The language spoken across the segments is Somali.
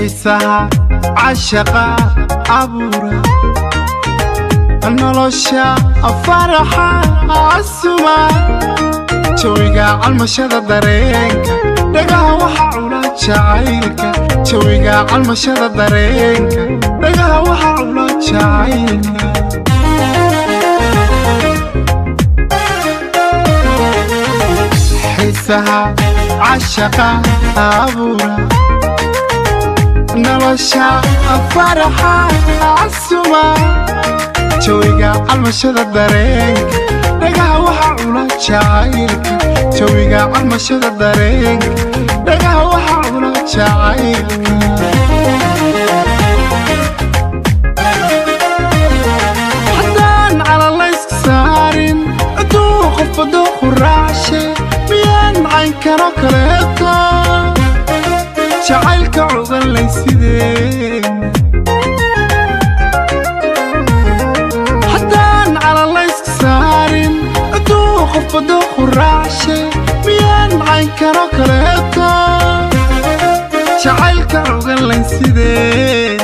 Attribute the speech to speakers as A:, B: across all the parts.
A: xiisaha cashaqa abuura nolosha faraxa asuma jawiga calmashada dareenka dhagaha waxa cula jacaylka jawiga calmashada dareenka dhagaha waxa cula jacaylka xiisaha cashaqa abuura nolosha faraxa asuma jawiga calmashada dareenka dhagaha waxa cula jacaylka jawiga calmashada dareenka dhagaha waxa cula jacaylka haddaan calalayska saarin aduu qofado quraashe miyaan cayn karo kaleeto jacaylka cugan laysideen qofado quraashe miyaan cayn karo kaleeto jacaylka cugan laysideen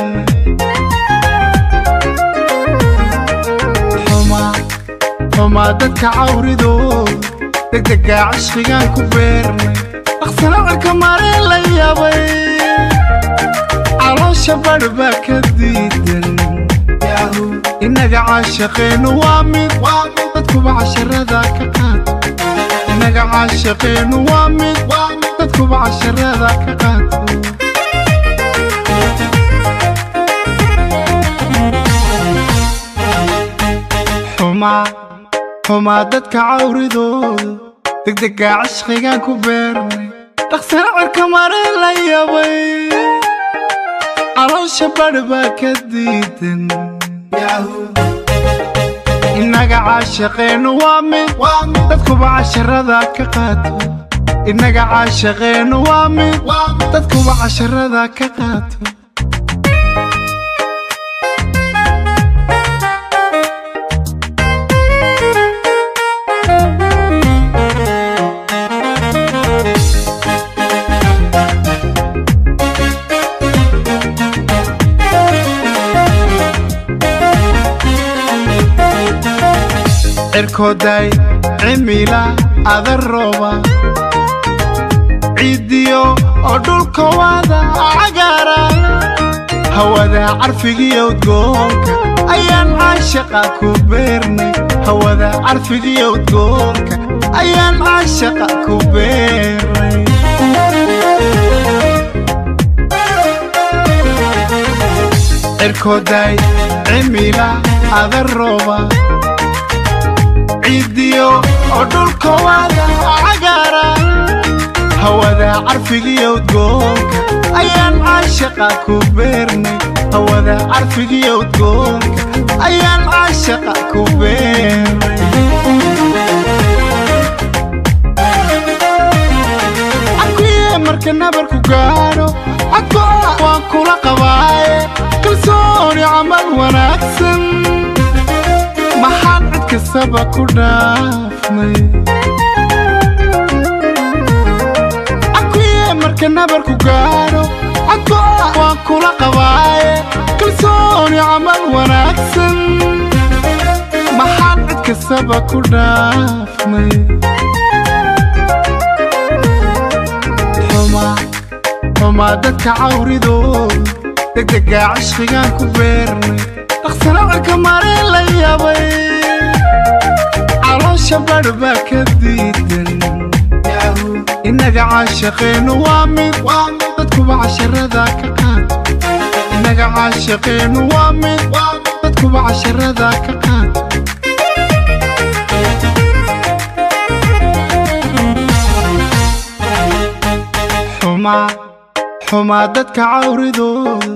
A: xumaa dadka cawridood degdega cashqigaan ku beernay dhaqsana cirka mareen la yaabay caloosha badh baa ka diidan innaga caashaqeenu waa mid dadkuba casharada ka qaato innaga caashaqeenu waa mid dadkuba casharada ka qaato xumaa dadka cawridooda degdega cashqigaan ku beernay dhaqsana cirka mareen la yaabay caloosha badh baa ka diidan innaga caashaqeenu waa mid dadkuba casharada ka qaato innaga caashaqeenu waa mid dadkuba casharada ka qaato cirkooday cimila adarooba ciidiyo oo dhulka wada cagaara hawada carfigiyo udgoonka ayaan caashaqa ku beernay hawada carfigiyo udgoonka ayaan caashaqa ku beernay cirkooday cimila adarooba ciidiyo oo dhulka wada cagaara hawada carfigiyo udgoonka ayaan caashaqa ku beernay hawada carfigiyo udgoonka ayaan caashaqa ku beernay cakuye marka nabarku gaadho cadko waan kula qabaaye kalsooni camal wanaagsan maxaan cid kastaba ku dhaafnay cakuye marka nabarku gaadho cadko waan kula qabaaye kalsooni camal wanaagsan maxaan cid kastaba ku dhaafnay xumaa dadka cawridood degdega cashqigaan ku beernay dhaqsana cirka mareen la yaabay caloosha badh baa ka diidan innaga caashaqeenu waa mid dadkuba casharada ka qaato innaga caashaqeenu waa mid dadkuba casharada ka qaato xumaa dadka cawridooda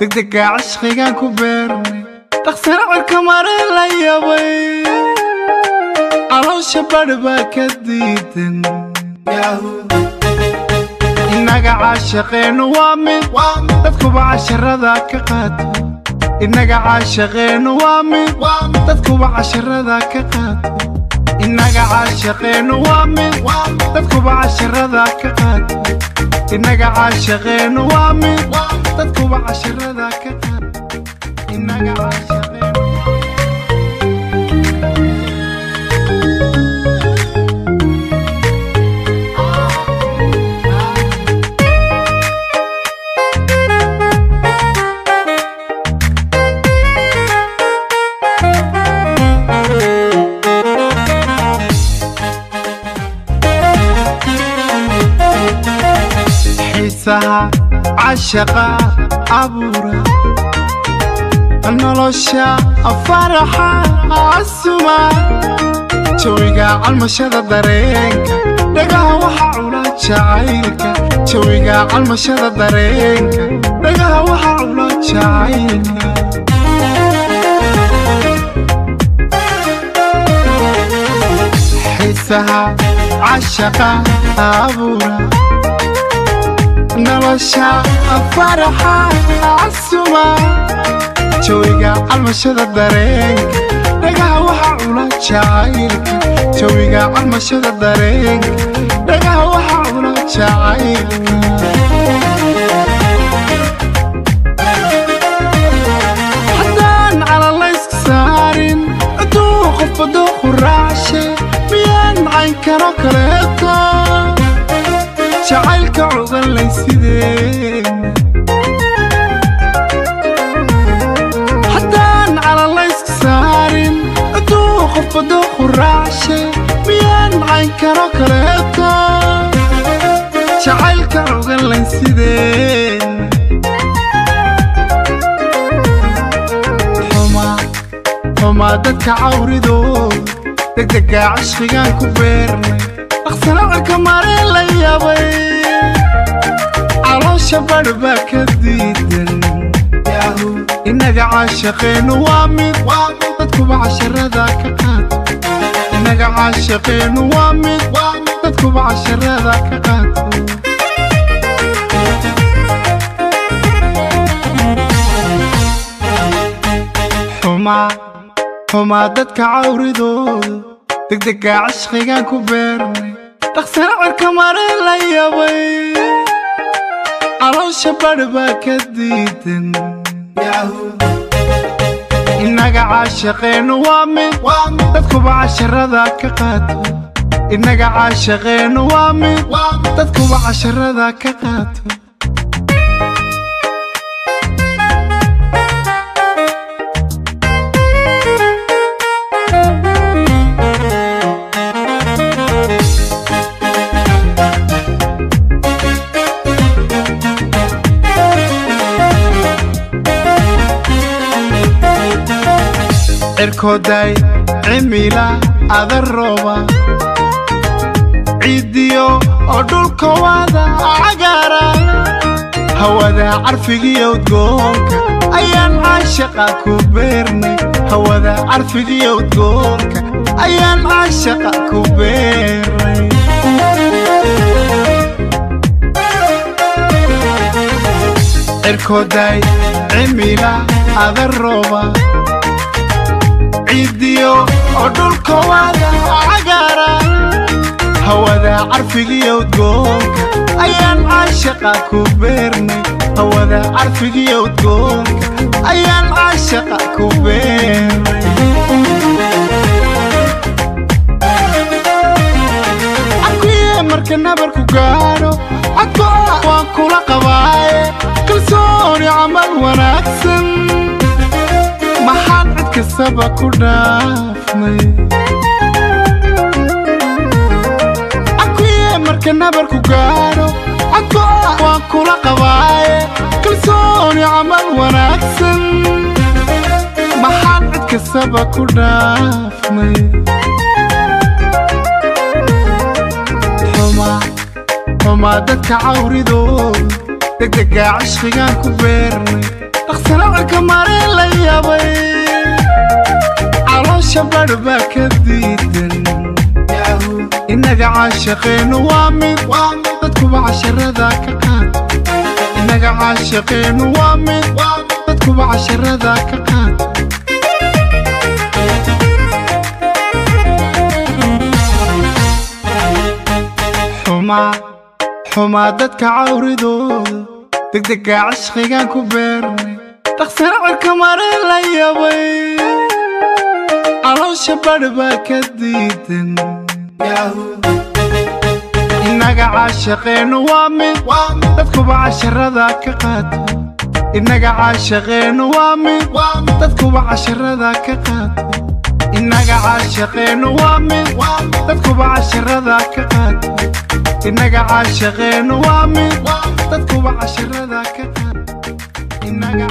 A: degdega cashqigaan ku beernay dhaqsana cirka mareen la yaabay caloosha badh baa ka diidan innaga caashaqeenu waa mid dadkuba casharada ka qaato innaga caashaqeenu waa mid dadkuba casharada ka qaato innaga caashaqeenu waa mid dadkuba casharada ka qaato إنك عاشقين وامد تذكب عشر ذاك إنك عاشقين حسها عشقا عبورة النلوشة الفرحة عالسما شويقا عالمشادة دارينكا دقاها وحا عولاد شعيلكا شويقا عالمشادة دارينكا دقاها وحا عولاد شعيلكا حسها عشقا عبورة نلوشة الفرحة عالسما شويقا عالمشادة دارينكا دقاها وحا عولاد شعيلكا شويقا عالمشادة دارينكا دقاها وحا عولاد شعيلكا حدان على الله يسكسارين ادوخ فدوخ الرعشة ميان عين كانو كريتا شعيلك عوضا ليسيدين حدان على الله يسكسارين ادوخ فدوخ الرعشة ميان عين كانو كريتا شعيلك عوضا ليسيدين حما دادك عوريدو دقدقا عشقيقان كبيرني اخسنعك مارين ليابي عروشة بربا كديدن ياهو إنك عاشقين وامد تدكب عشر ذاك قاتو إنك عاشقين وامد تدكب عشر ذاك قاتو حما دادك عوريدو دقدقا عشقيقان كبيرني تخسنعك مارين ليابي عروشة بربا كديدن ياهو إنك عاشقين وامد تدكب عشر ذاك قاتو إنك عاشقين وامد تدكب عشر ذاك قاتو إركوداي عميلا هذا الروبا عيديو أدولكو هذا عقارا هوذا عرفقي ودقونك أيان عاشقا كبيرني هوذا عرفقي ودقونك أيان عاشقا كبيرني إركوداي عميلا هذا الروبا عيديو أدولكو هذا عقارا هوذا عرفقي ودقونك أيان عاشقا كبيرني هوذا عرفقي ودقونك أيان عاشقا كبيرني أكوية مركنا بركو قارو أكوى وانكو لقباية كلسوني عمل وناكسن محان عد كسبا كدافني أكوية مركنا بركو قارو أكوى وانكو لقباية كلسوني عمل وناكسن محان عد كسبا كدافني حما دادك عوريدو دقدقا عشقيقان كبيرني اخسنعك مارين ليابي عروشة بربا كديدن ياهو إنك عاشقين وامد تدكب عشر ذاك قاتو إنك عاشقين وامد تدكب عشر ذاك قاتو xumaa dadka cawridooda degdega cashqigaan ku beernay dhaqsana cirka mare la yabay caloosha badh baa ka diidan innaga caashaqeennu waa mid dadkuba casharada ka qaato innaga caashaqeennu waa mid dadkuba casharada ka qaato innaga caashaqeennu waa mid dadkuba casharada ka qaato innaga caashaqeennu waa mid dadkuba casharada ka qaato innaga